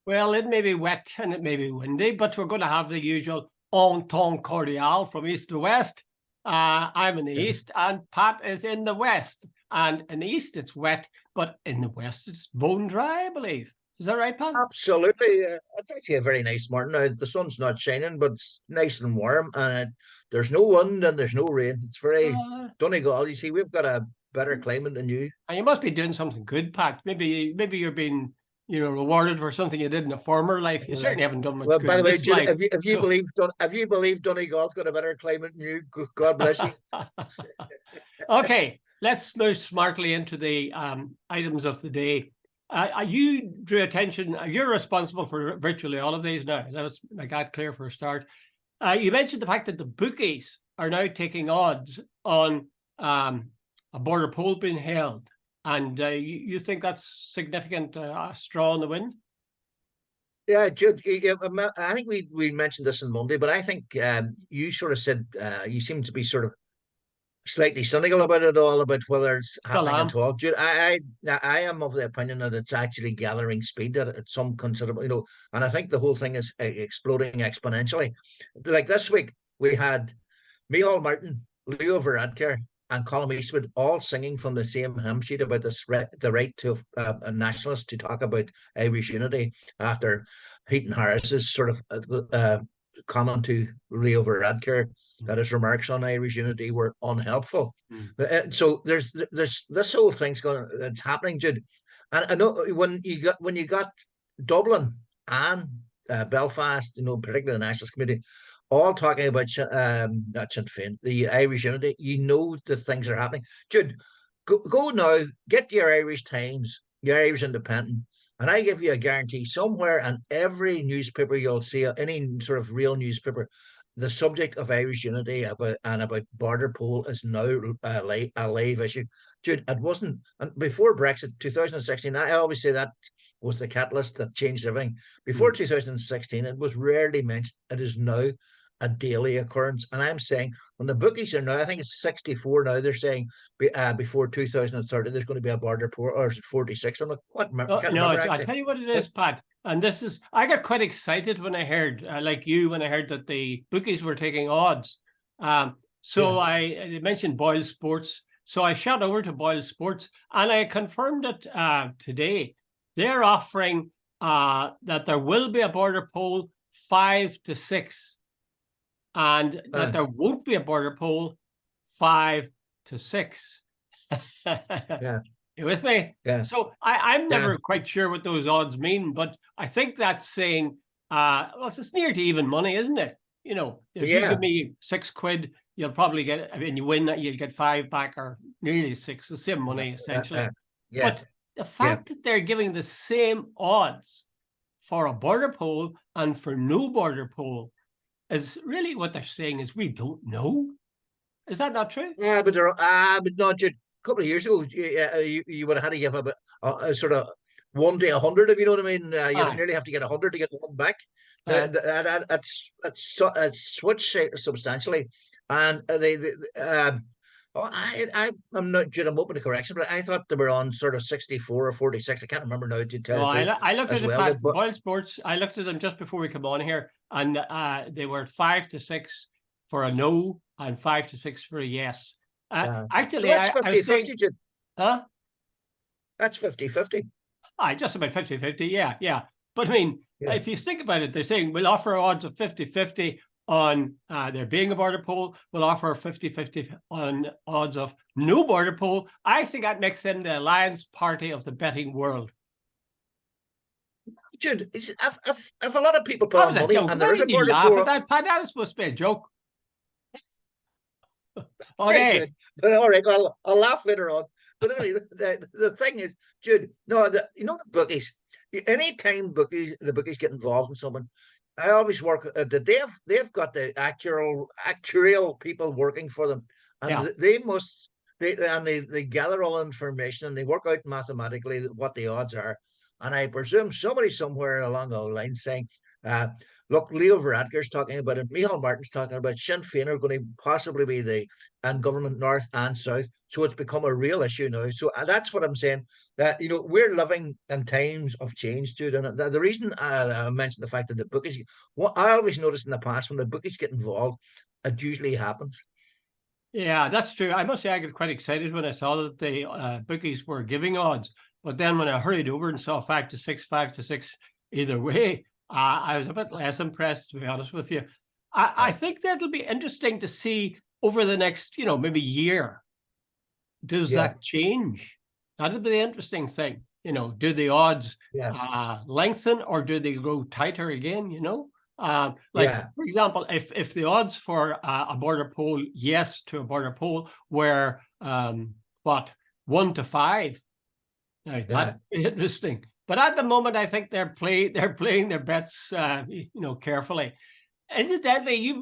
Well, it may be wet and it may be windy, but we're going to have the usual entente cordiale from east to west. I'm in the east and Pat is in the west. And in the east, it's wet, but in the west, it's bone dry, I believe. Is that right, Pat? Absolutely. It's actually a very nice morning. Now, the sun's not shining, but it's nice and warm, and there's no wind and there's no rain. It's very Donegal. You see, we've got a better climate than you. And you must be doing something good, Pat. Maybe you're being, rewarded for something you did in a former life. You certainly haven't done much Well, good by the in way, this Jude, life. if you believe Donegal's got a better climate than you, God bless you. Okay, let's move smartly into the items of the day. You drew attention. You're responsible for virtually all of these now. Let's make that clear for a start. You mentioned the fact that the bookies are now taking odds on a border poll being held, and you think that's significant straw in the wind? Yeah, Jude, I think we mentioned this on Monday, but I think you sort of said you seem to be sort of slightly cynical about it all, about whether it's happening at all. Jude, I am of the opinion that it's actually gathering speed at some considerable, and I think the whole thing is exploding exponentially. Like this week, we had Micheál Martin, Lough Varadkar, and Colm Eastwood all singing from the same hymn sheet about the right to a nationalist to talk about Irish unity after Heaton Harris's sort of comment to Lough Varadkar that his remarks on Irish unity were unhelpful. So there's this whole thing's going. It's happening, Jude. And I know when you got Dublin and Belfast, particularly the Nationalist Committee, all talking about not Sinn Féin, the Irish unity. You know that things are happening. Jude, go now, get your Irish Times, your Irish Independent, and I give you a guarantee somewhere in every newspaper you'll see, any sort of real newspaper, the subject of Irish unity about border poll is now a live issue. Jude, it wasn't, and before Brexit 2016, I always say that was the catalyst that changed everything. Before 2016, it was rarely mentioned. It is now a daily occurrence. And I'm saying when the bookies are now, I think it's 64 now, they're saying before 2030, there's going to be a border poll, or is it 46? I'm like, what? I'll tell you what it is, Pat. And this is, I got quite excited when I heard, like you, when I heard that the bookies were taking odds. I mentioned Boyle Sports. So I shot over to Boyle Sports and I confirmed it today. They're offering that there will be a border poll 5-6. And that there won't be a border poll 5-6. Yeah. You with me? Yeah. So I'm never quite sure what those odds mean, but I think that's saying, it's near to even money, isn't it? If you give me £6, you'll probably get, you win that, you'll get 5 back, or nearly 6, the same money, essentially. But the fact that they're giving the same odds for a border poll and for no border poll is really what they're saying is we don't know. Is that not true? Yeah, but not just a couple of years ago, you would have had to give a sort of 1 to 100, if you know what I mean. You nearly have to get 100 to get one back. It's switched substantially, and I'm not. I'm open to correction, but I thought they were on sort of 64 or 46. I can't remember now. To tell you, I looked at it. Boyle Sports. I looked at them just before we come on here, and they were 5-6 for a no and 5-6 for a yes. Actually, so that's 50-50. Huh? That's 50-50. Just about 50-50. Yeah. But I mean, if you think about it, they're saying we'll offer odds of 50-50 on there being a border poll. We'll offer 50-50 on odds of no border poll. I think that makes them the alliance party of the betting world. Jude, if a lot of people put on money and there is a border poll, that was supposed to be a joke. Okay, but all right, I'll laugh later on. But anyway, the thing is, Jude, the bookies. Anytime the bookies get involved in someone, I always work that they've got the actuarial people working for them, and they gather all information and they work out mathematically what the odds are. And I presume somebody somewhere along the line saying, look, Lough Varadkar's talking about it, Micheál Martin's talking about it, Sinn Féin are going to possibly be and government north and south. So it's become a real issue now. So that's what I'm saying. that we're living in times of change, Jude. And the reason I mentioned the fact that the bookies, what I always noticed in the past, when the bookies get involved, it usually happens. Yeah, that's true. I must say I got quite excited when I saw that the bookies were giving odds. But then when I hurried over and saw 5-6, 5-6 either way, I was a bit less impressed, to be honest with you. I think that'll be interesting to see over the next, maybe year. Does that change? That'll be the interesting thing. Do the odds lengthen, or do they go tighter again? For example, if the odds for a border poll, yes to a border poll, were 1-5, now that's interesting. But at the moment, I think they're playing their bets, carefully. Incidentally,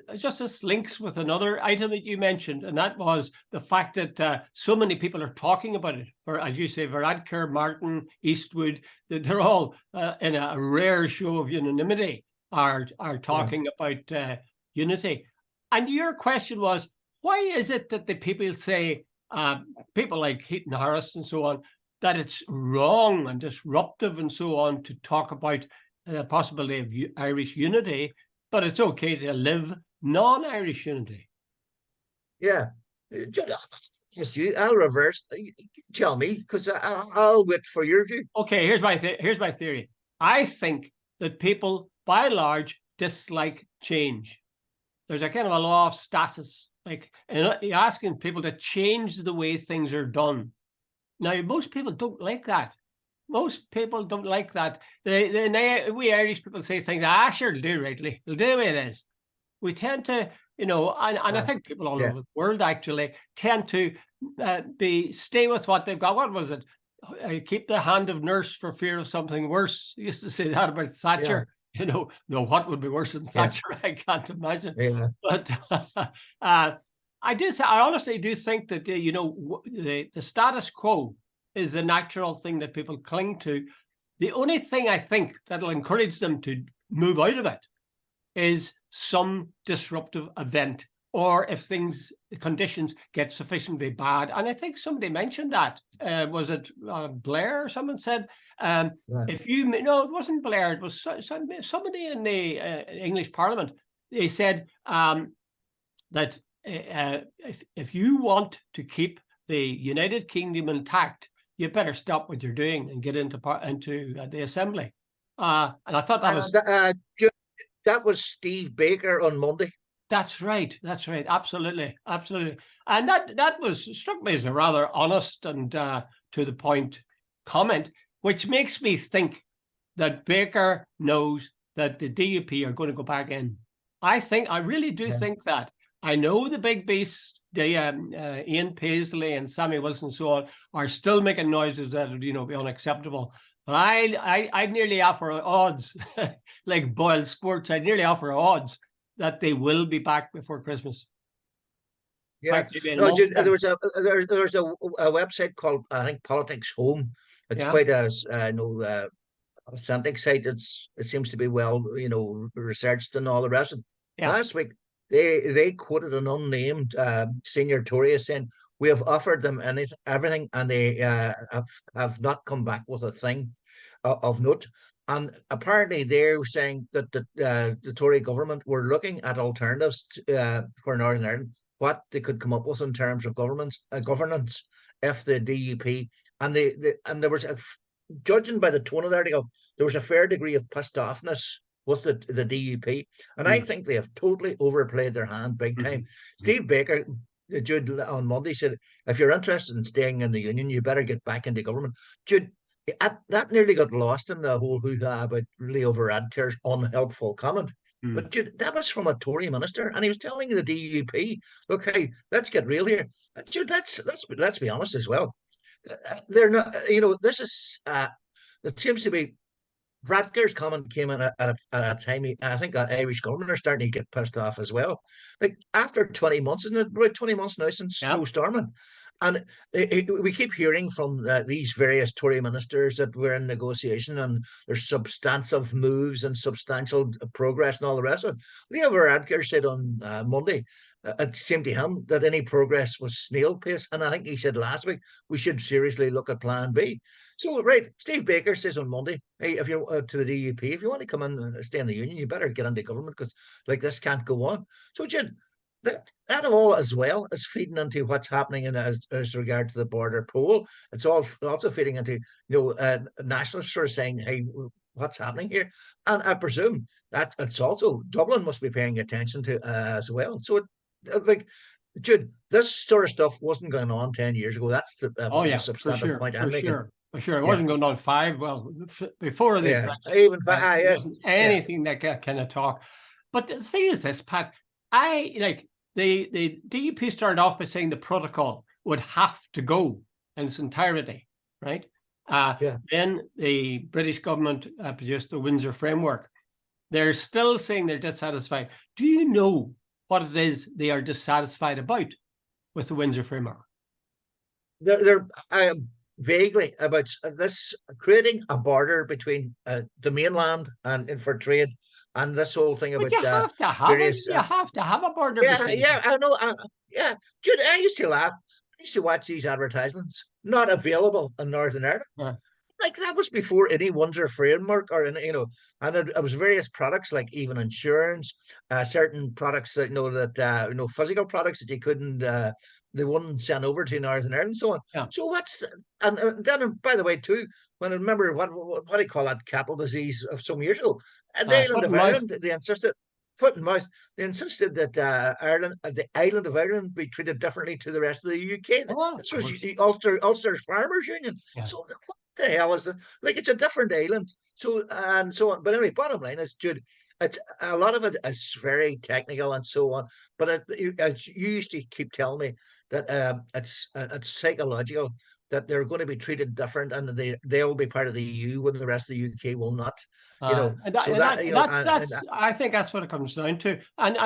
this links with another item that you mentioned, and that was the fact that so many people are talking about it. For, as you say, Varadkar, Martin, Eastwood, that they're all in a rare show of unanimity are talking about unity. And your question was, why is it that the people say, people like Heaton Harris and so on, that it's wrong and disruptive and so on to talk about the possibility of Irish unity, but it's okay to live non-Irish unity? Yeah. Yes, I'll reverse. Tell me, because I'll wait for your view. Okay, here's my theory. I think that people, by and large, dislike change. There's a kind of a law of stasis, and you're asking people to change the way things are done. Now, most people don't like that. Most people don't like that. We Irish people say things, sure, it'll do rightly. It'll do the way it is. We tend to, and I think people all over the world actually tend to stay with what they've got. What was it? Keep the hand of nurse for fear of something worse. I used to say that about Thatcher. No, what would be worse than Thatcher? I can't imagine. But I honestly do think that, the status quo is the natural thing that people cling to. The only thing I think that'll encourage them to move out of it is some disruptive event, or if conditions get sufficiently bad. And I think somebody mentioned that. Was it Blair or someone said, if you, no, it wasn't Blair, it was somebody in the English Parliament. They said that if you want to keep the United Kingdom intact, you better stop what you're doing and get into the Assembly. And I thought that was... that was Steve Baker on Monday. That's right. Absolutely. And that struck me as a rather honest and to the point comment, which makes me think that Baker knows that the DUP are going to go back in. I really do think that. I know the big beasts, Ian Paisley and Sammy Wilson and so on, are still making noises that would, be unacceptable. But I'd nearly offer odds, like Boyle Sports, I'd nearly offer odds that they will be back before Christmas. Yeah, no, there was a website called, I think, Politics Home. It's quite a authentic site. It seems to be well, researched and all the rest. Last week, they quoted an unnamed senior Tory as saying, "We have offered them everything, and they have not come back with a thing of note." And apparently, they're saying that the Tory government were looking at alternatives for Northern Ireland, what they could come up with in terms of governance if the DUP and there was judging by the tone of the article, there was a fair degree of pissed offness with the DUP, and I think they have totally overplayed their hand big time. Steve Baker, Jude, on Monday said, if you're interested in staying in the union, you better get back into government. Jude, that nearly got lost in the whole hoo-ha about Leo Varadkar's unhelpful comment. But Jude, that was from a Tory minister, and he was telling the DUP, "Look, hey, let's get real here." Jude, let's be honest as well. They're not, this is. It seems to be. Varadkar's comment came in at a time. I think the Irish government are starting to get pissed off as well. Like after 20 months, isn't it? About 20 months now since Snow Storming. And we keep hearing from these various Tory ministers that we're in negotiation and there's substantive moves and substantial progress and all the rest of it. Leo Varadkar said on Monday, it seemed to him that any progress was snail pace. And I think he said last week we should seriously look at Plan B. So, right, Steve Baker says on Monday, hey, if you're to the DUP, if you want to come in and stay in the union, you better get into government because like this can't go on. So, Jim, that all as well is feeding into what's happening in as regard to the border poll. It's all also feeding into nationalists are saying, "Hey, what's happening here?" And I presume that it's also Dublin must be paying attention to as well. So, like, Jude, this sort of stuff wasn't going on 10 years ago. That's the substantive point I'm making. For sure, it wasn't going on five. Well, before the Brexit, even it wasn't anything that kind of talk. But the thing is this, Pat, I like. The DUP started off by saying the protocol would have to go in its entirety, right? Then the British government produced the Windsor Framework. They're still saying they're dissatisfied. Do you know what it is they are dissatisfied about with the Windsor Framework? They're vaguely about this creating a border between the mainland and for trade. And this whole thing about you have to have various, you have to have a border. I know. Jude, I used to laugh. I used to watch these advertisements. Not available in Northern Ireland. Like that was before any Windsor Framework or and it was various products like even insurance, certain products that physical products that you couldn't they wouldn't send over to Northern Ireland and so on. So what's and then by the way too, when I remember what do you call that cattle disease of some years ago, the island of Ireland, they insisted foot and mouth. They insisted that the island of Ireland, be treated differently to the rest of the UK. This was Ulster Farmers Union. So what the hell is it? Like it's a different island. So and so on. But anyway, bottom line is, Jude, it's a lot of it is very technical and so on. But as you used to keep telling me that it's psychological that they're going to be treated different and they'll be part of the EU when the rest of the UK will not. I think that's what it comes down to, and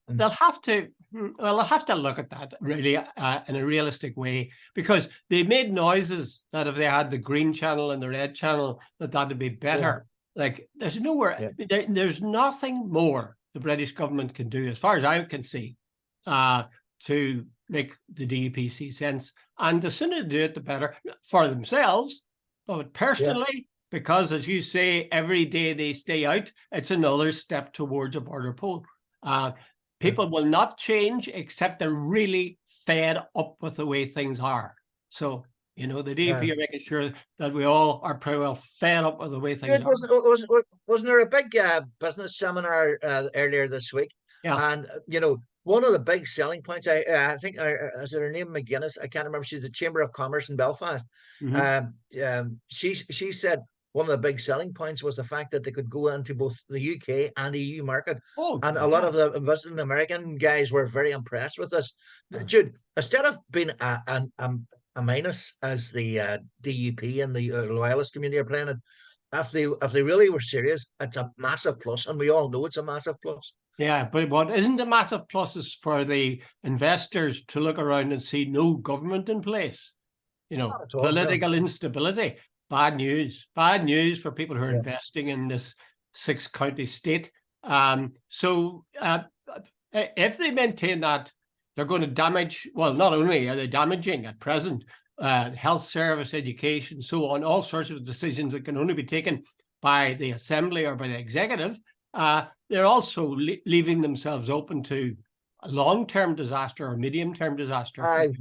they'll have to look at that really in a realistic way, because they made noises that if they had the green channel and the red channel, that'd be better. Like there's nowhere, there's nothing more the British government can do, as far as I can see, to make the DUP see sense. And the sooner they do it, the better for themselves. But personally, because as you say, every day they stay out, it's another step towards a border poll. People will not change except they're really fed up with the way things are. So, the DUP are making sure that we all are pretty well fed up with the way things are. Wasn't there a big business seminar earlier this week? And, one of the big selling points, I think, is her name McGuinness? I can't remember. She's the Chamber of Commerce in Belfast. She said one of the big selling points was the fact that they could go into both the UK and EU market. And a lot of the visiting American guys were very impressed with this. Jude, instead of being a minus as the DUP and the loyalist community are playing it, if they really were serious, it's a massive plus, and we all know it's a massive plus. Yeah, but what isn't a massive plus is for the investors to look around and see no government in place. Political instability. Bad news for people who are investing in this 6-county state. So if they maintain that, they're going to damage, well, not only are they damaging at present health service, education, so on, all sorts of decisions that can only be taken by the Assembly or by the Executive, they're also leaving themselves open to a long-term disaster or medium-term disaster.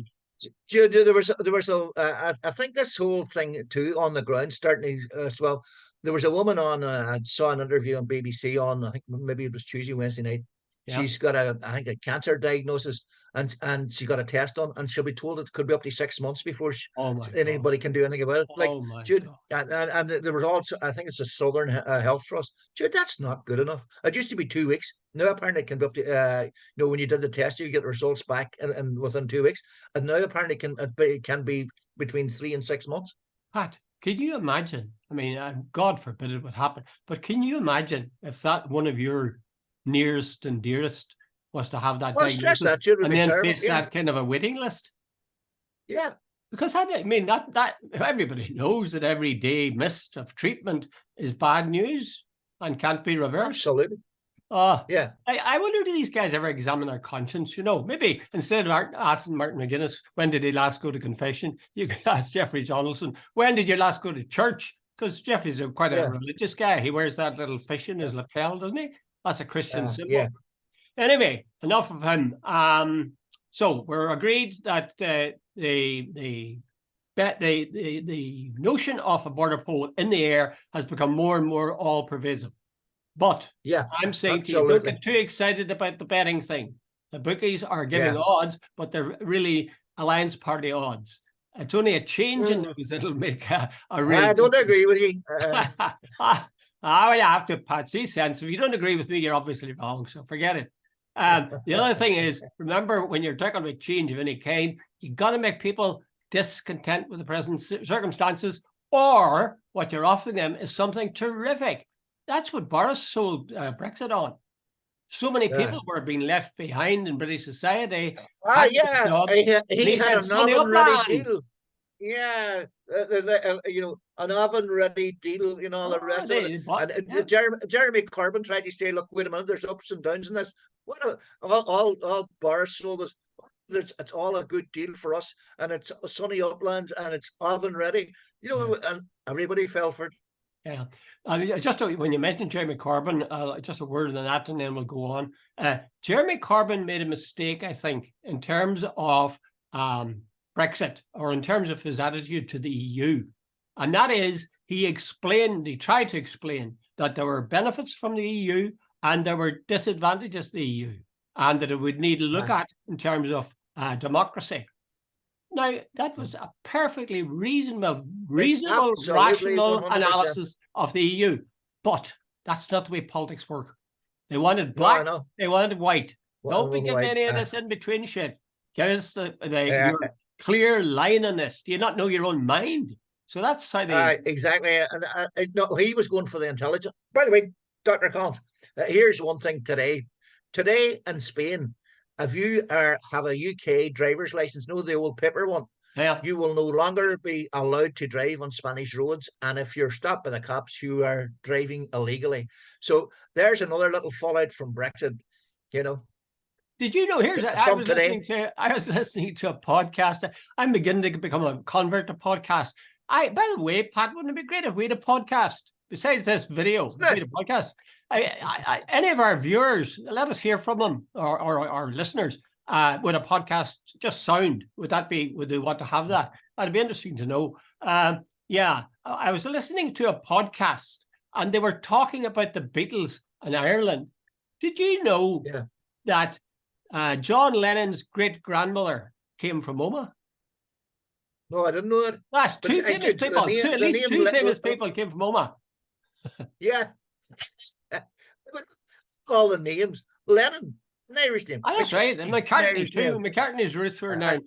There was I think this whole thing too on the ground starting as well. There was a woman on. I saw an interview on BBC on. I think maybe it was Tuesday, Wednesday night. She's got a cancer diagnosis, and she got a test done, and she'll be told it could be up to 6 months before anybody can do anything about it. Like, Jude, and there was also, I think it's a Southern Health Trust. Jude, that's not good enough. It used to be 2 weeks. Now apparently it can be up to when you did the test, you get the results back and within 2 weeks, and now apparently it can be between 3 and 6 months. Pat, can you imagine? I mean, God forbid it would happen, but can you imagine if that one of your nearest and dearest was to have that diagnosis and then face that kind of a waiting list? Yeah. Because I mean, that everybody knows that every day missed of treatment is bad news and can't be reversed. Absolutely. Yeah. I wonder, do these guys ever examine their conscience? You know, maybe instead of asking Martin McGuinness, when did he last go to confession, you could ask Jeffrey Donaldson, when did you last go to church? Because Jeffrey's quite a religious guy. He wears that little fish in his lapel, doesn't he? That's a Christian symbol. Yeah. Anyway, enough of him. So we're agreed that the notion of a border poll in the air has become more and more all pervasive. But I'm saying to you, don't get too excited about the betting thing. The bookies are giving odds, but they're really Alliance Party odds. It's only a change in those that'll make a real. I don't agree with you. You have to, Patsy sense. If you don't agree with me, you're obviously wrong. So forget it. The other thing is, remember, when you're talking about change of any kind, you got to make people discontent with the present circumstances, or what you're offering them is something terrific. That's what Boris sold Brexit on. So many people were being left behind in British society. He had an oven-ready deal. Yeah, an oven-ready deal, all the rest of it. And Jeremy Corbyn tried to say, look, wait a minute, there's ups and downs in this. All Boris sold us, it's all a good deal for us, and it's sunny uplands, and it's oven-ready. And everybody fell for it. Yeah. Just when you mentioned Jeremy Corbyn, just a word on that, and then we'll go on. Jeremy Corbyn made a mistake, I think, in terms of Brexit, or in terms of his attitude to the EU. And that is, he tried to explain that there were benefits from the EU and there were disadvantages to the EU, and that it would need to look at in terms of democracy. Now, that was a perfectly reasonable, rational 100%. Analysis of the EU. But that's not the way politics work. They wanted black, they wanted white. Don't be giving any of this in-between shit. Give us your clear line on this. Do you not know your own mind? So that's how they... exactly. And no, he was going for the intelligence. By the way, Dr. Collins, here's one thing today. Today in Spain, if you have a UK driver's license, the old paper one, you will no longer be allowed to drive on Spanish roads. And if you're stopped by the cops, you are driving illegally. So there's another little fallout from Brexit, Did you know, I was listening to a podcast. I'm beginning to become a convert to podcast. By the way, Pat, wouldn't it be great if we had a podcast? Besides this video, we had a podcast. Any of our viewers, let us hear from them, or our listeners, would a podcast just sound? Would they want to have that? That'd be interesting to know. I was listening to a podcast and they were talking about the Beatles in Ireland. Did you know that John Lennon's great-grandmother came from Omagh? No, I didn't know that. That's two famous people. At least two famous people came from Omagh. Yeah. All the names. Lennon, an Irish name. That's right. And McCartney too. McCartney's roots were now.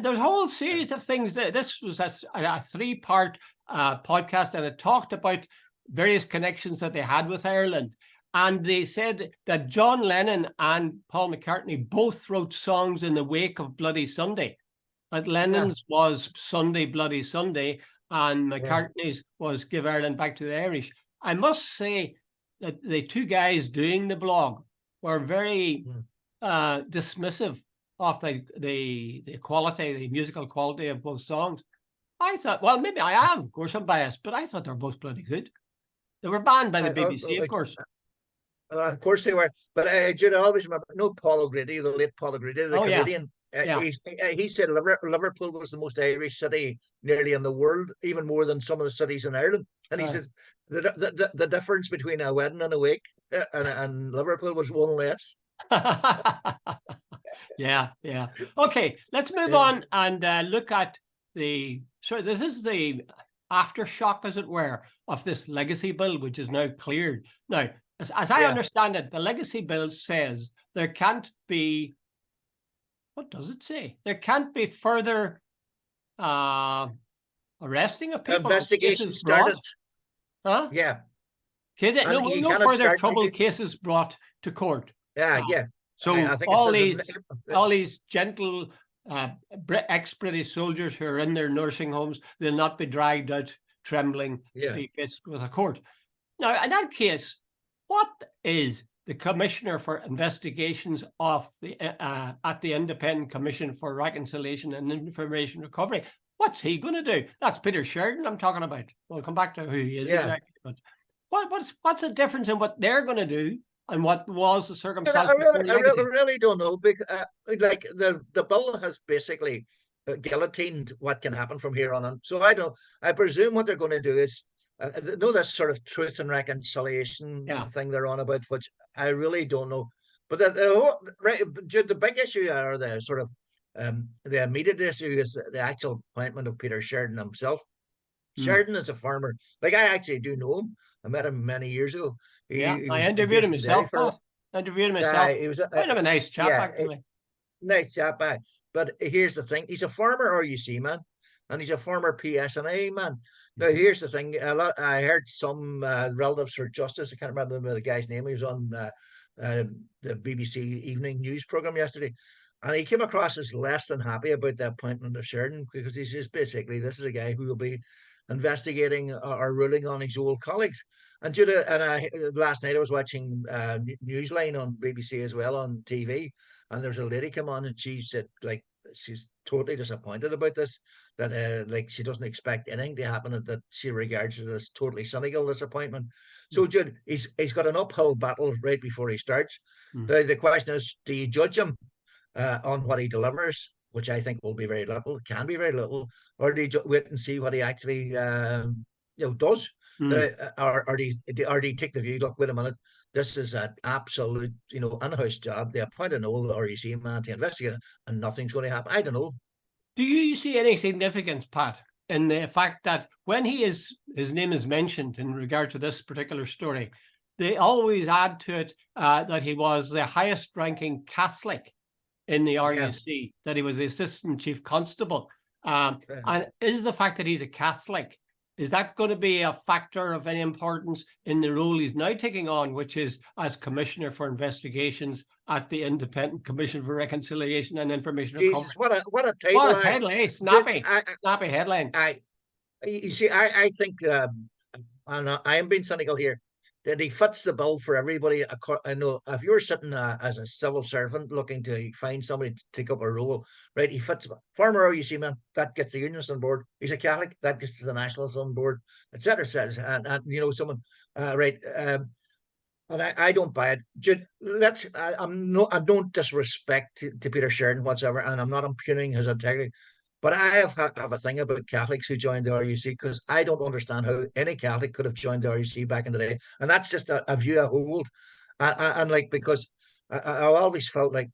There's a whole series of things. This was a 3-part podcast, and it talked about various connections that they had with Ireland. And they said that John Lennon and Paul McCartney both wrote songs in the wake of Bloody Sunday. That Lennon's was Sunday, Bloody Sunday, and McCartney's was Give Ireland Back to the Irish. I must say that the two guys doing the blog were very dismissive of the quality, the musical quality of both songs. I thought, well, maybe I am, of course, I'm biased, but I thought they were both bloody good. They were banned by the BBC, of course. Of course they were. But I always remember, Paul O'Grady, the late Paul O'Grady, the comedian. He said Liverpool was the most Irish city nearly in the world, even more than some of the cities in Ireland. And he says the difference between a wedding and a wake and Liverpool was one less. Yeah. Okay, let's move on and look at this is the aftershock, as it were, of this legacy bill, which is now cleared. Now, as I understand it, the legacy bill says there can't be, what does it say? There can't be further arresting of people. Investigation started. Huh? Yeah. No further trouble cases brought to court. Yeah. So all these gentle ex-British soldiers who are in their nursing homes, they'll not be dragged out trembling to be faced with a court. Now, in that case, what is the Commissioner for Investigations of the at the Independent Commission for Reconciliation and Information Recovery? What's he going to do? That's Peter Sheridan I'm talking about. We'll come back to who he is exactly. But what's the difference in what they're going to do and what was the circumstance? I really don't know, because like the bill has basically guillotined what can happen from here on. So I presume what they're going to do is know this sort of truth and reconciliation thing they're on about, which I really don't know. But the big issue, or the sort of the immediate issue, is the actual appointment of Peter Sheridan himself. Sheridan is a farmer. Like, I actually do know him. I met him many years ago. I interviewed him myself. He was kind of a nice chap, actually. Nice chap, but here's the thing: he's a former RUC man, and he's a former PSNA man. Now, here's the thing: I heard some relatives for justice. I can't remember the guy's name. He was on the BBC evening news program yesterday, and he came across as less than happy about the appointment of Sheridan, because he says basically this is a guy who will be investigating or ruling on his old colleagues. And last night I was watching Newsline on BBC as well, on TV, and there's a lady come on, and she said, like, she's totally disappointed about this, that like, she doesn't expect anything to happen, that she regards it as totally cynical disappointment. So Jude, he's got an uphill battle right before he starts. The question is, do you judge him on what he delivers, which I think will be very little, can be very little, or do you wait and see what he actually does? Or do you take the view, look, wait a minute, this is an absolute, in-house job. They appoint an old RUC man to investigate it, and nothing's going to happen. I don't know. Do you see any significance, Pat, in the fact that when his name is mentioned in regard to this particular story, they always add to it that he was the highest ranking Catholic in the RUC, that he was the assistant chief constable. And is the fact that he's a Catholic, is that going to be a factor of any importance in the role he's now taking on, which is as Commissioner for Investigations at the Independent Commission for Reconciliation and Information Recovery? What a title! What a title, eh? Snappy headline. You see, I think, and I am being cynical here, that he fits the bill for everybody. I know if you're sitting as a civil servant looking to find somebody to take up a role, right? He fits. Former RUC man, that gets the unions on board. He's a Catholic, that gets the Nationals on board, etc. Says, and someone, right? And I don't buy it. I don't disrespect to Peter Sheridan whatsoever, and I'm not impugning his integrity. But I have a thing about Catholics who joined the RUC, because I don't understand how any Catholic could have joined the RUC back in the day. And that's just a view I hold. And like, because I always felt like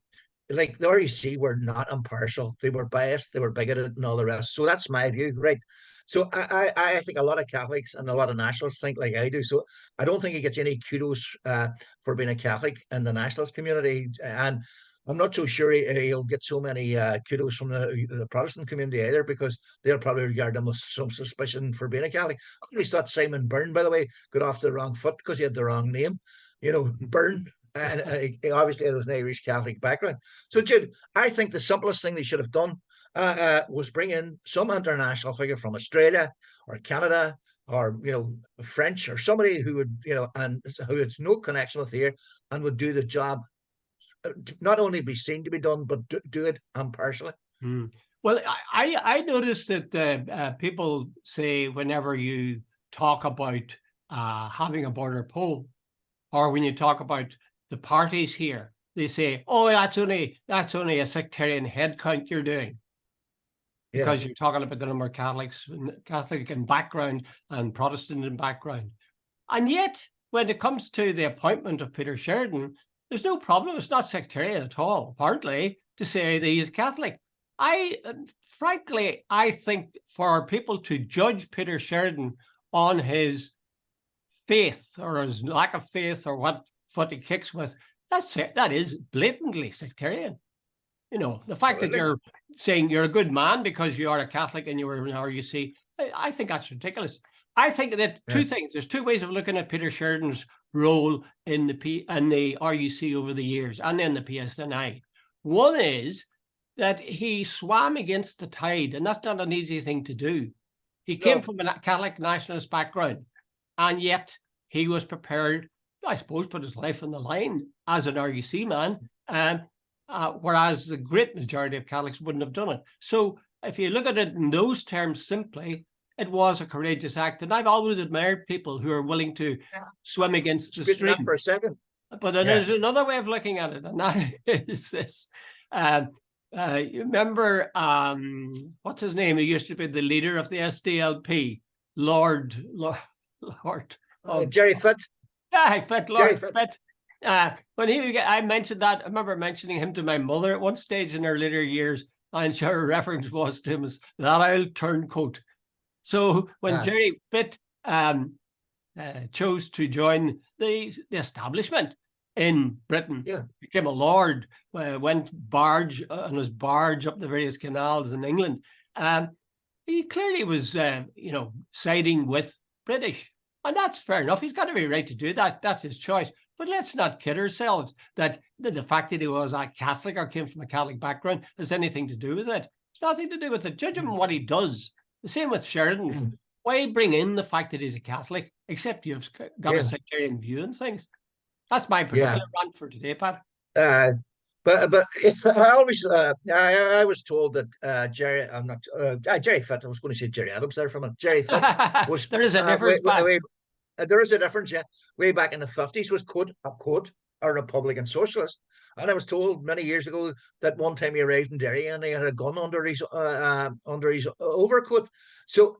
the RUC were not impartial. They were biased, they were bigoted and all the rest. So that's my view, right? So I think a lot of Catholics and a lot of nationalists think like I do. So I don't think he gets any kudos for being a Catholic in the nationalist community. And I'm not so sure he'll get so many kudos from the Protestant community either, because they'll probably regard him with some suspicion for being a Catholic. I always thought Simon Byrne, by the way, got off the wrong foot because he had the wrong name. Byrne. And obviously it was an Irish Catholic background. So, Jude, I think the simplest thing they should have done was bring in some international figure from Australia or Canada, or French, or somebody who would and who has no connection with here, and would do the job, not only be seen to be done, but do it impartially. Well, I noticed that people say, whenever you talk about having a border poll, or when you talk about the parties here, they say, "Oh, that's only a sectarian head count you're doing," because you're talking about the number of Catholic in background and Protestant in background. And yet, when it comes to the appointment of Peter Sheridan, there's no problem. It's not sectarian at all, apparently, to say that he's Catholic. Frankly, I think for people to judge Peter Sheridan on his faith or his lack of faith, or what foot he kicks with, that is blatantly sectarian. The fact that you're saying you're a good man because you are a Catholic and you were in RUC, I think that's ridiculous. I think that two things. There's two ways of looking at Peter Sheridan's role in the RUC over the years, and then the PSNI. One is that he swam against the tide, and that's not an easy thing to do. He came from a Catholic nationalist background, and yet he was prepared, I suppose, put his life on the line as an RUC man, whereas the great majority of Catholics wouldn't have done it. So if you look at it in those terms simply, it was a courageous act. And I've always admired people who are willing to swim against the stream. For a second. But then there's another way of looking at it, and that is this. You remember, what's his name? He used to be the leader of the SDLP, Lord. Jerry Fitt. Yeah, Lord Fitt. When I mentioned that, I remember mentioning him to my mother at one stage in her later years, and her reference was to him as that old turncoat. So when Jerry Fitt chose to join the establishment in Britain, became a lord, went on his barge up the various canals in England, he clearly was, siding with British. And that's fair enough. He's got every right to do that. That's his choice. But let's not kid ourselves that the fact that he was a Catholic or came from a Catholic background has anything to do with it. It's nothing to do with it. Judge him on what he does. The same with Sheridan. Why bring in the fact that he's a Catholic, except you've got a sectarian view and things? That's my particular rant for today, Pat. But if I always, I was told that Jerry, I'm not Jerry Fitt. I was going to say Jerry Adams there from it. Jerry Fitt was. There is a difference. There is a difference, yeah. Way back in the 50s was a Republican socialist, and I was told many years ago that one time he arrived in Derry and he had a gun under his overcoat. So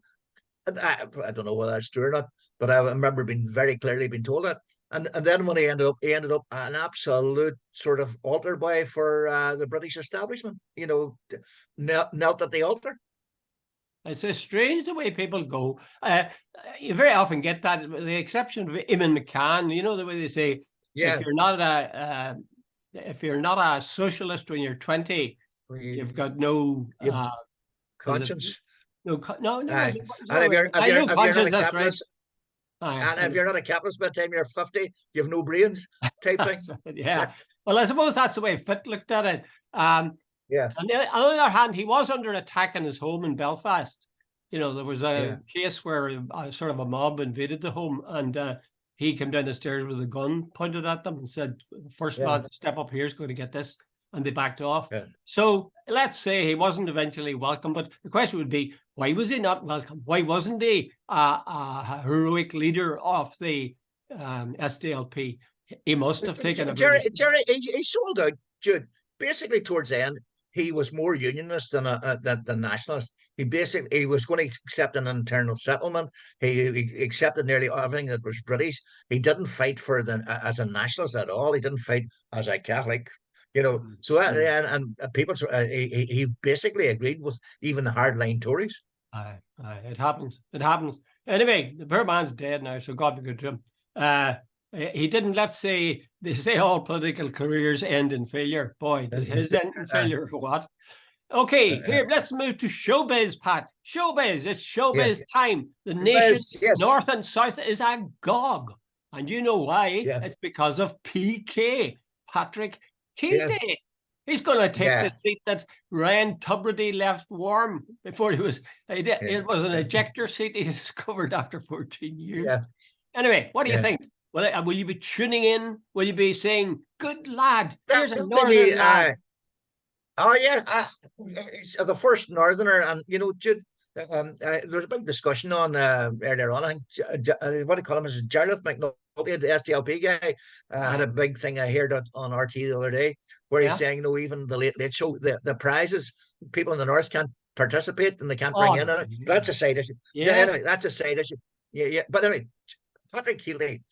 I don't know whether that's true or not, but I remember being very clearly being told that. And then when he ended up an absolute sort of altar boy for the British establishment. Knelt at the altar. It's strange the way people go. You very often get that, with the exception of Eamon McCann. You know the way they say, if you're not a socialist when you're 20, you've got no conscience. No. And if you're not a capitalist, and if you're not a capitalist by the time you're 50, you have no brains. Type thing. Right, yeah. Well, I suppose that's the way Fitt looked at it. On the other hand, he was under attack in his home in Belfast. There was a case where sort of a mob invaded the home, and he came down the stairs with a gun pointed at them and said, "The first man to step up here is going to get this," and they backed off. So let's say he wasn't eventually welcome, but the question would be, why was he not welcome? Why wasn't he a heroic leader of the SDLP? He must have taken Jerry, he sold out, Jude. Basically, towards the end, he was more unionist than nationalist. He was going to accept an internal settlement. He accepted nearly everything that was British. He didn't fight as a nationalist at all. He didn't fight as a Catholic. So and people. He basically agreed with even the hardline Tories. It happens. Anyway, the poor man's dead now, so God be good to him. He didn't, let's say, they say all political careers end in failure. Boy, did his end in failure or what? Okay, here, let's move to showbiz, Pat. Showbiz, it's showbiz time. The nation, north and south, is agog. And you know why? It's because of PK, Patrick Kielty. He's going to take the seat that Ryan Tubridy left warm before he was. It was an ejector seat he discovered after 14 years. Anyway, what do you think? Will you be tuning in? Will you be saying, "Good lad, here's a northern lad"? He's the first northerner, and Jude. There's a big discussion on earlier on. I think what do you call him? Is Jarlath McNulty, the SDLP guy, had a big thing I heard on RT the other day, where he's saying, even the late show, the prizes, people in the north can't participate and they can't bring in it. That's a side issue. Anyway, that's a side issue. But anyway, Patrick Kielty,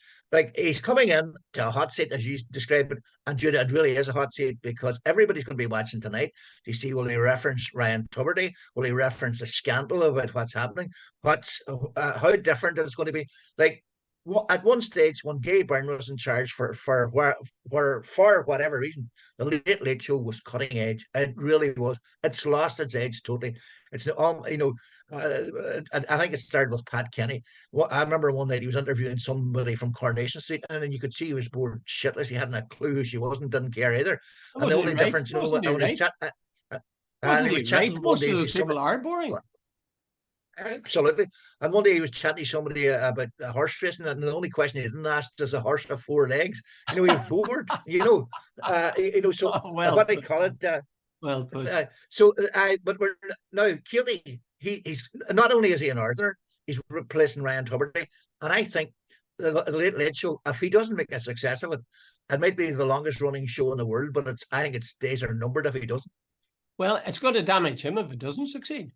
he's coming in to a hot seat, as you described it, and Jude, it really is a hot seat because everybody's going to be watching tonight to see, will he reference Ryan Tubridy? Will he reference the scandal about what's happening? How different it's going to be? At one stage, when Gay Byrne was in charge for whatever reason, the Late Show was cutting edge. It really was. It's lost its edge totally. It's I think it started with Pat Kenny. I remember one night he was interviewing somebody from Coronation Street, and then you could see he was bored shitless. He hadn't a clue who she was and didn't care either. And the only difference, And Wasn't he was he right? chatting one Most of day to those people somebody. are boring. Absolutely. And one day he was chatting to somebody about a horse racing, and the only question he didn't ask, does a horse have 4 legs? He was bored. So Oh, what well do they put, call man. it? Well put. But we're now Kielty. He's not only is he an Northerner, he's replacing Ryan Tuberty, and I think the Late Late Show, if he doesn't make a success of it, it might be the longest running show in the world. But I think its days are numbered if he doesn't. Well, it's going to damage him if it doesn't succeed.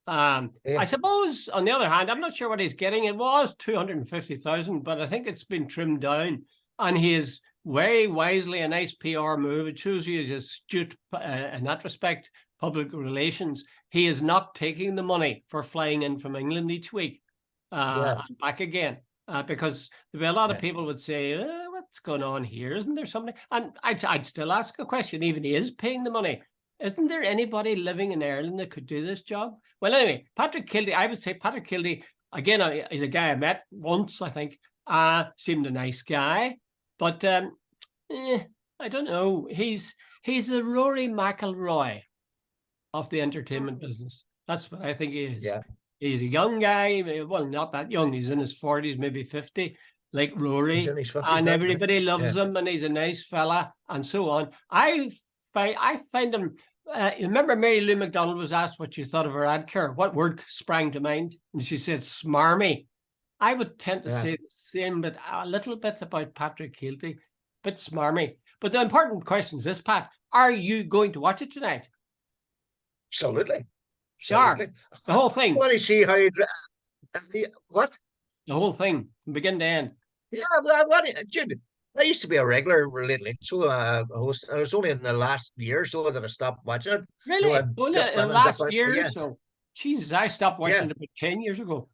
Yeah, I suppose, on the other hand, I'm not sure what he's getting. It was 250,000, but I think it's been trimmed down. And he is very wisely a nice PR move. It shows he is astute in that respect, public relations. He is not taking the money for flying in from England each week yeah, and back again. Because there'll be a lot of yeah. people would say, what's going on here? Isn't there something? And I'd still ask a question, even he is paying the money. Isn't there anybody living in Ireland that could do this job? Well, anyway, Patrick Kielty, I would say Patrick Kielty, again, he's a guy I met once, I think. Seemed a nice guy. But I don't know. He's the Rory McIlroy of the entertainment business. That's what I think he is. Yeah. He's a young guy. Well, not that young. He's in his 40s, maybe 50, like He's Rory. in his 50s And now. everybody loves Yeah. him, and he's a nice fella, and so on. I find him. Remember, Mary Lou McDonald was asked what she thought of her ad care. What word sprang to mind? And she said, smarmy. I would tend to say the same, but a little bit about Patrick Kielty, bit smarmy. But the important question is this, Pat. Are you going to watch it tonight? Absolutely. Sure. The whole thing. I want to see how what? The whole thing, from begin to end. Yeah, Jude, I used to be a regular lately, so host. I was only in the last year or so that I stopped watching it. Really? I'd Only dip in the in and dip last out. year or Yeah, so. Jesus, I stopped watching yeah. it about 10 years ago.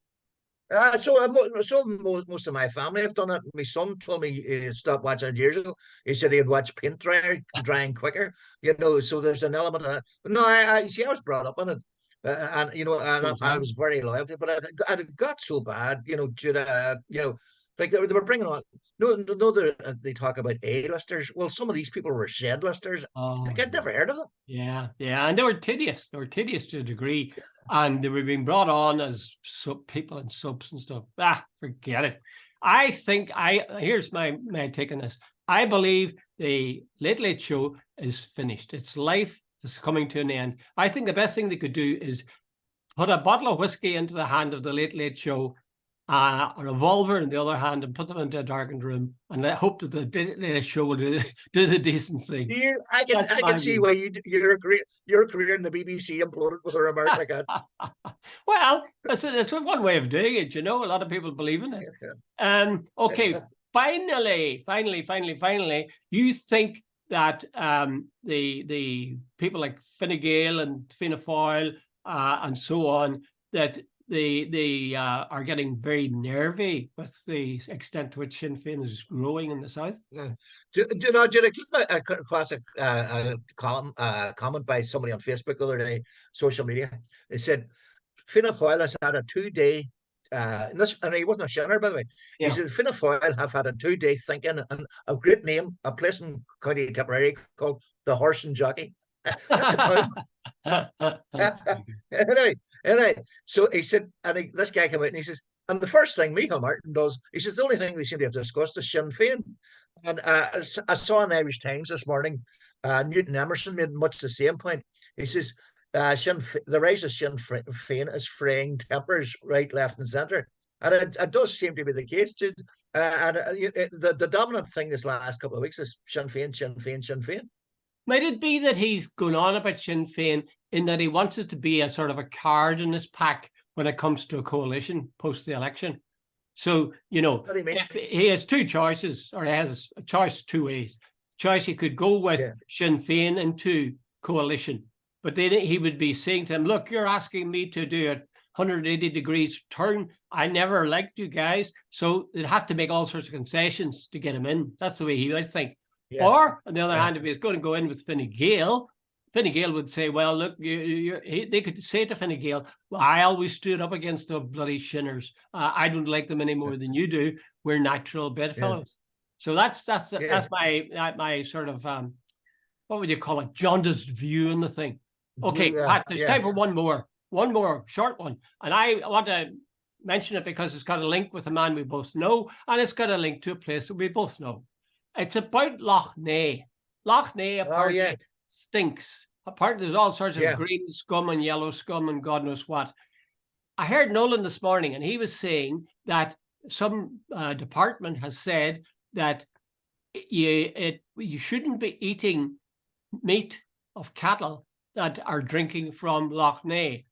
Most of my family have done it. My son told me he stopped watching it years ago. He said he'd watch paint drying quicker. So there's an element of that. But no, I see. I was brought up on it, and I was very loyal to it. But it got so bad. Like they were bringing on. No, they talk about A-listers. Well, some of these people were Z-listers. Oh, Like I'd never heard of them. yeah. And they were tedious. They were tedious to a degree. And they were being brought on as people in subs and stuff. Forget it. I think here's my take on this. I believe the Late Late Show is finished. Its life is coming to an end. I think the best thing they could do is put a bottle of whiskey into the hand of the Late Late Show, a revolver in the other hand, and put them into a darkened room, and hope that the show will do the decent thing. I can see why your career in the BBC imploded with a remark like that. Well, that's one way of doing it. A lot of people believe in it. Okay. Finally, you think that the people like Fine Gael and Fianna Fáil and so on, that they are getting very nervy with the extent to which Sinn Féin is growing in the south? Yeah. Do you know, did I keep a classic comment by somebody on Facebook the other day, social media? They said Fianna Fáil has had a 2-day, and he wasn't a shinner, by the way. He said Fianna Fáil have had a 2-day thinking, and a great name, a place in County Tipperary called the Horse and Jockey. That's a town. Anyway, so he said, and this guy came out and he says, and the first thing Michael Martin does, he says, the only thing they seem to have discussed is Sinn Féin. And I saw in Irish Times this morning, Newton Emerson made much the same point. He says, the rise of Sinn Féin is fraying tempers right, left, and centre. And it does seem to be the case, Jude. The dominant thing this last couple of weeks is Sinn Féin, Sinn Féin, Sinn Féin. Might it be that he's going on about Sinn Féin in that he wants it to be a sort of a card in his pack when it comes to a coalition post the election? So, if he has two choices, or he has a choice two ways. Choice, he could go with Sinn Féin into coalition, but then he would be saying to him, look, you're asking me to do a 180 degrees turn. I never liked you guys. So they'd have to make all sorts of concessions to get him in. That's the way he might think. Yeah. Or, on the other hand, if he's going to go in with Fine Gael would say, well, look, they could say to Fine Gael, well, I always stood up against the bloody shinners. I don't like them any more than you do. We're natural bedfellows. So that's my sort of, what would you call it, jaundiced view on the thing. Okay, Pat, there's time for one more short one. And I want to mention it because it's got a link with a man we both know, and it's got a link to a place that we both know. It's about Lough Neagh. Lough Neagh apparently stinks. Apparently there's all sorts of green scum and yellow scum and God knows what. I heard Nolan this morning, and he was saying that some department has said that you shouldn't be eating meat of cattle that are drinking from Lough Neagh.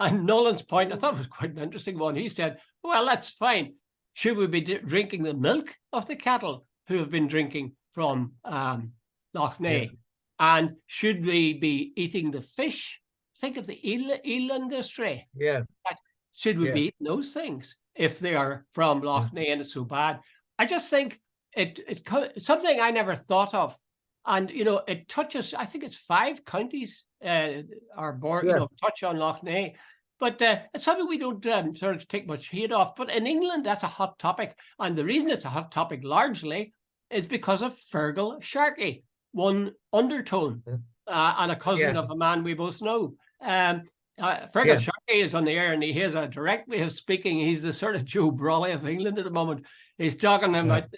And Nolan's point, I thought it was quite an interesting one. He said, well, that's fine. Should we be drinking the milk of the cattle who have been drinking from Lough Neagh? And should we be eating the fish? Think of the eel industry. Should we be eating those things if they are from Lough Neagh and it's so bad? I just think it's something I never thought of. And, you know, it touches, I think it's 5 counties are born, you know, touch on Lough Neagh. But it's something we don't sort of take much heed of. But in England, that's a hot topic. And the reason it's a hot topic largely is because of Fergal Sharkey, one undertone, and a cousin of a man we both know. Fergal Sharkey is on the air, and he has a direct way of speaking. He's the sort of Joe Brawley of England at the moment. He's talking about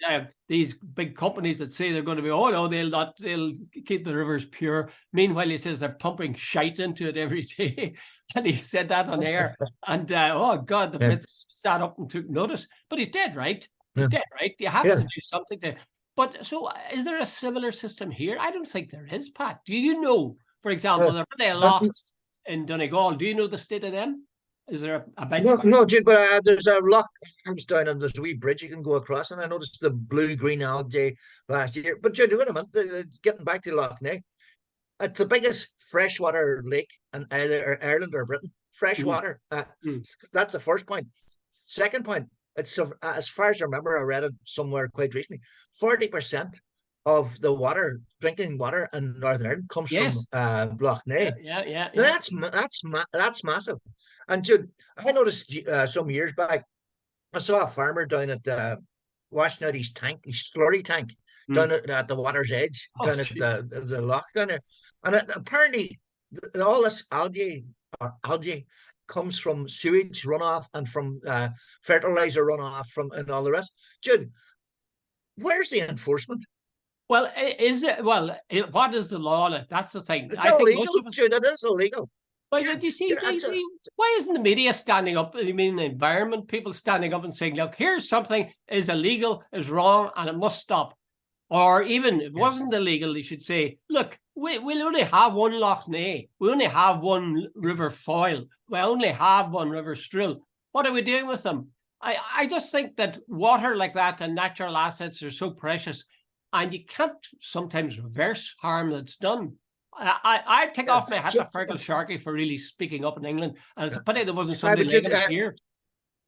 these big companies that say they're going to be, oh no, they'll keep the rivers pure. Meanwhile, he says they're pumping shite into it every day. And he said that on air. And oh God, the Brits sat up and took notice. But he's dead right. He's dead right. You have to do something to. But so is there a similar system here? I don't think there is, Pat. Do you know, for example, there are a lot in Donegal. Do you know the state of them? Is there a benchmark? No, Jude, but there's a loch comes down and there's a wee bridge you can go across, and I noticed the blue-green algae last year. But Jude, wait a minute, getting back to Lough Neagh, it's the biggest freshwater lake in either Ireland or Britain. Freshwater. That's the first point. Second point, it's as far as I remember, I read it somewhere quite recently. 40% of the water, drinking water in Northern Ireland, comes from Lough Neagh. That's massive. And Jude, I noticed some years back, I saw a farmer down at washing out his tank, his slurry tank, down at the water's edge, down at the loch down there. And apparently, all this algae comes from sewage runoff and from fertilizer runoff and all the rest. Jude, where's the enforcement? Well, what is the law on it? That's the thing. It's illegal, Jude. It is illegal. But you see, why isn't the media standing up? I mean, the environment people standing up and saying, look, here's something is illegal, is wrong, and it must stop. Or even if it wasn't illegal, they should say, look, we'll only have one Lough Neagh. We only have one River Foyle. We only have one River Strill. What are we doing with them? I just think that water like that and natural assets are so precious, and you can't sometimes reverse harm that's done. I take off my hat to Fergal Sharkey for really speaking up in England, and it's a pity there wasn't somebody like it here.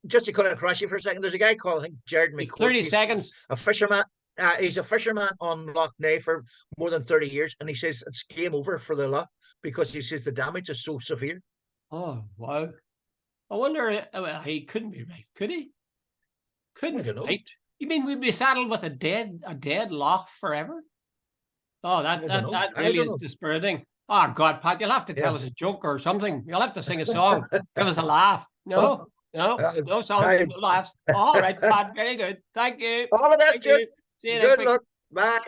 Just to cut across you for a second, there's a guy called, I think, Jared McCourt. 30 seconds. A fisherman. He's a fisherman on Lough Neagh for more than 30 years, and he says it's game over for the Lough because he says the damage is so severe. Oh, wow. I wonder, he couldn't be right, could he? Couldn't be right. You mean we'd be saddled with a dead Lough forever? Oh, that really is dispiriting. Oh, God, Pat, you'll have to tell us a joke or something. You'll have to sing a song. Give us a laugh. No song, no laughs. All right, Pat, very good. Thank you. All the best, Jude. See you Good luck. Bye.